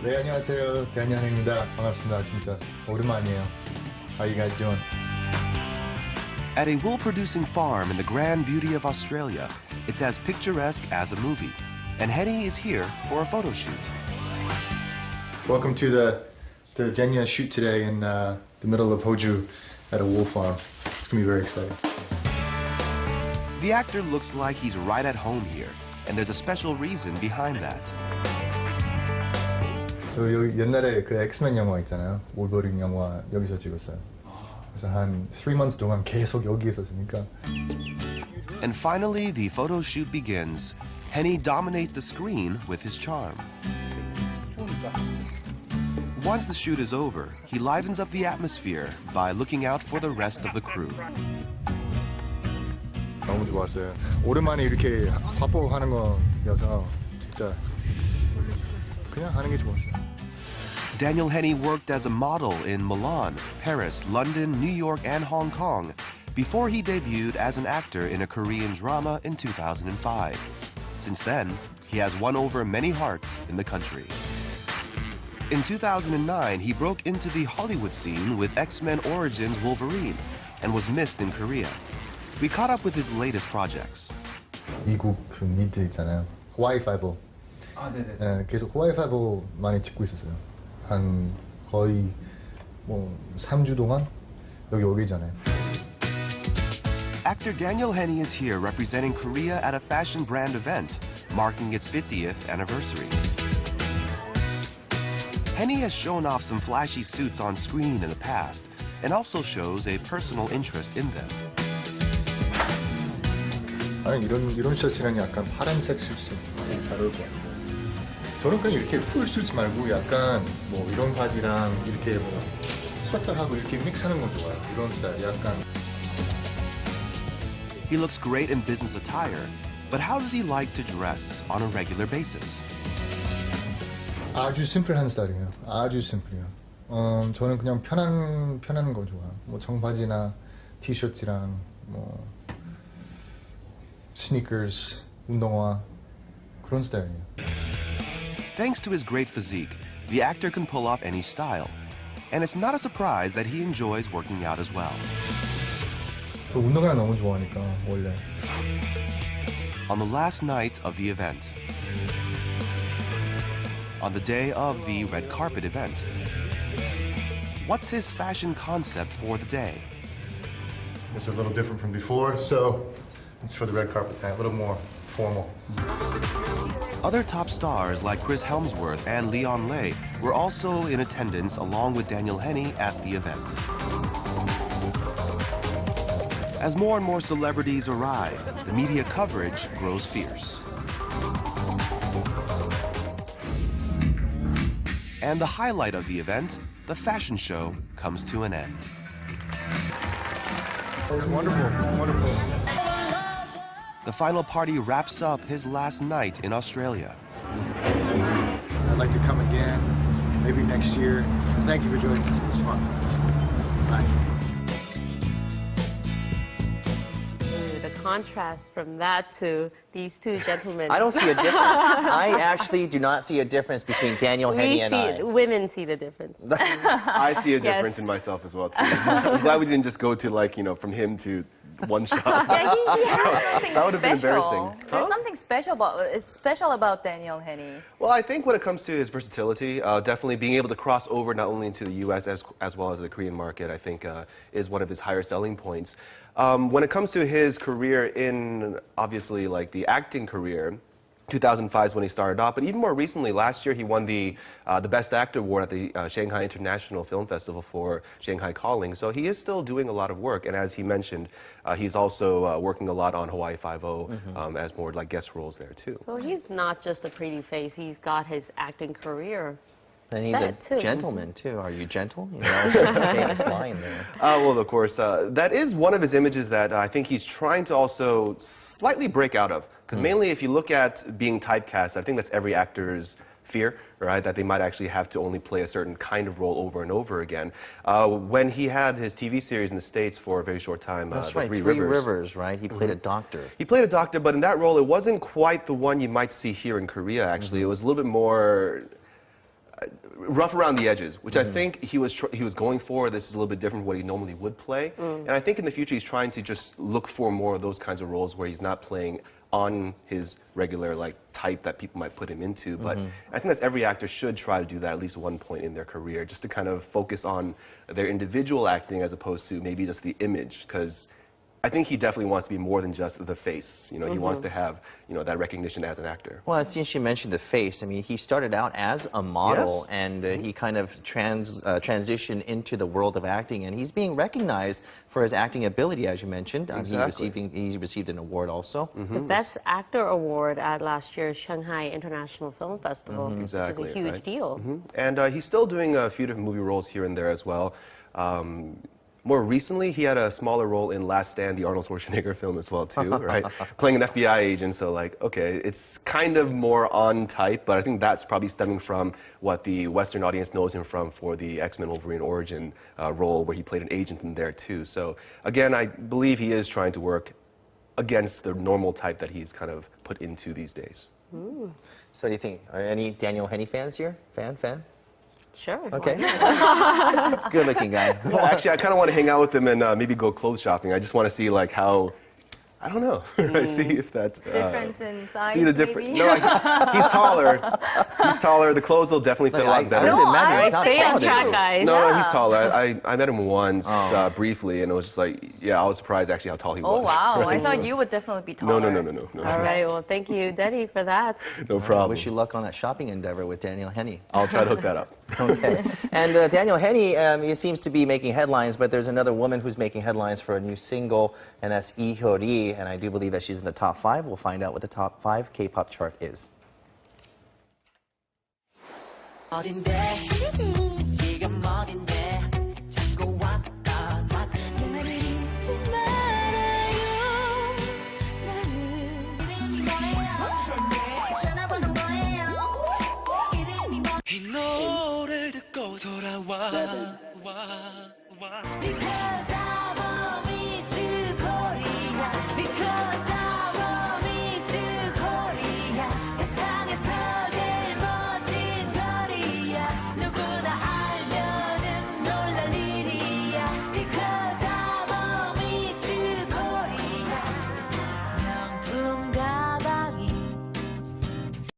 네, 안녕하세요. 대한현행입니다. 반갑습니다. 진짜 오랜만이에요. How you guys doing? At a wool-producing farm in the grand beauty of Australia, it's as picturesque as a movie. And Henney is here for a photo shoot. Welcome to the Zegna shoot today in the middle of Hoju at a wool farm. It's going to be very exciting. The actor looks like he's right at home here, and there's a special reason behind that. 저 여기 옛날에 그 엑스맨 영화 있잖아요. wolverine 영화 여기서 찍었어요. 그래서 한 3 months 동안 계속 여기 있었으니까. And finally, the photo shoot begins. Henney dominates the screen with his charm. Once the shoot is over, he livens up the atmosphere by looking out for the rest of the crew. 너무 좋았어요. 오랜만에 이렇게 화보하는 거여서 진짜 그냥 하는 게 좋았어요. Daniel Henney worked as a model in Milan, Paris, London, New York, and Hong Kong before he debuted as an actor in a Korean drama in 2005. Since then, he has won over many hearts in the country. In 2009, he broke into the Hollywood scene with X-Men Origins Wolverine and was missed in Korea. We caught up with his latest projects. 미국 그 미드 있잖아요. 하와이 5. 네네. 네, 계속 하와이 5 많이 찍고 있었어요. 한 거의 3주 동안 여기 오기잖아요. Actor Daniel Henney is here representing Korea at a fashion brand event, marking its 50th anniversary. Henney has shown off some flashy suits on screen in the past, and also shows a personal interest in them. 아니 이런 셔츠는 약간 파란색 셔츠 잘 어울릴 것 같아요. 저는 그냥 이렇게 풀 셔츠 말고 약간 이런 바지랑 이렇게 스웨터하고 이렇게 믹스하는 건 좋아요. 이런 스타일 약간. He looks great in business attire, but how does he like to dress on a regular basis? 아주 심플한 스타일이에요. 아주 심플해요. 저는 그냥 편한 거 좋아요. 청바지나 티셔츠랑 스니커스, 운동화 그런 스타일이에요. Thanks to his great physique, the actor can pull off any style. And it's not a surprise that he enjoys working out as well. 저 운동화 너무 좋아하니까 원래. On the last night of the event, on the day of the red carpet event, what's his fashion concept for the day? It's a little different from before, so it's for the red carpet tonight, a little more formal. Other top stars like Chris Helmsworth and Leon Lay were also in attendance along with Daniel Henney at the event. As more and more celebrities arrive, the media coverage grows fierce. And the highlight of the event, the fashion show, comes to an end. It's wonderful, wonderful. The final party wraps up his last night in Australia. I'd like to come again, maybe next year. Thank you for joining us. It was fun. Bye. The contrast from that to these two gentlemen. I don't see a difference. I actually do not see a difference between Daniel Henney and I. Women see the difference. I see a difference Yes. in myself as well, too. I'm glad we didn't just go to, from him to one shot. Yeah, he has something That would have been special. embarrassing. There's something special about Daniel Henney. Well, I think when it comes to his versatility, definitely being able to cross over not only into the U.S. as well as the Korean market, I think is one of his higher selling points. When it comes to his career in, obviously, the acting career, 2005 is when he started off, but even more recently, last year he won the Best Actor award at the Shanghai International Film Festival for Shanghai Calling. So he is still doing a lot of work, and as he mentioned, he's also working a lot on Hawaii 5-0 as more guest roles there too. So he's not just a pretty face, he's got his acting career. And he's That too. a gentleman, too. Are you gentle? That was a famous line there. Well, of course, that is one of his images that I think he's trying to also slightly break out of. Because mainly if you look at being typecast, I think that's every actor's fear, right? That they might actually have to only play a certain kind of role over and over again. When he had his TV series in the States for a very short time, That's right, Three Three Rivers. Rivers, right? He played a doctor. He played a doctor, but in that role, it wasn't quite the one you might see here in Korea, actually. It was a little bit more rough around the edges, which I think he was going for. This is a little bit different from what he normally would play. And I think in the future he's trying to just look for more of those kinds of roles where he's not playing on his regular like type that people might put him into. But I think that's every actor should try to do that at least one point in their career, just to kind of focus on their individual acting as opposed to maybe just the image, because I think he definitely wants to be more than just the face. You know, he wants to have, you know, that recognition as an actor. Well, since you mentioned the face, I mean, he started out as a model, and he kind of transitioned into the world of acting, and he's being recognized for his acting ability, as you mentioned. Exactly. He received an award also. The Best Actor Award at last year's Shanghai International Film Festival, Exactly, which is a huge deal. And he's still doing a few different movie roles here and there as well. More recently, he had a smaller role in Last Stand, the Arnold Schwarzenegger film as well, too, right? Playing an FBI agent, so like, okay, it's kind of more on type, but I think that's probably stemming from what the Western audience knows him from for the X-Men Wolverine Origin role, where he played an agent in there, too. So again, I believe he is trying to work against the normal type that he's kind of put into these days. So what do you think? Are any Daniel Henney fans here? Fan? Sure. Okay. Good-looking guy. Yeah, actually, I kind of want to hang out with him and maybe go clothes shopping. I just want to see like how, I don't know, right? See if that's Difference in size, see the difference. maybe? No, he's taller. He's taller. The clothes will definitely fit a lot better. I would imagine I he's not Stay on taller than track, you. guys. No, he's taller. I met him once briefly, and it was just like, yeah, I was surprised actually how tall he Oh, was. wow. I Right, thought so- you would definitely be taller. No. All right. Well, thank you, Denny, for that. No problem. Wish you luck on that shopping endeavor with Daniel Henney. I'll try to hook that up. Okay. And Daniel Henney, he seems to be making headlines, but there's another woman who's making headlines for a new single, and that's Lee Hyori, and I do believe that she's in the top 5. We'll find out what the top 5 K-pop chart is. 어딘데 지금 어딘데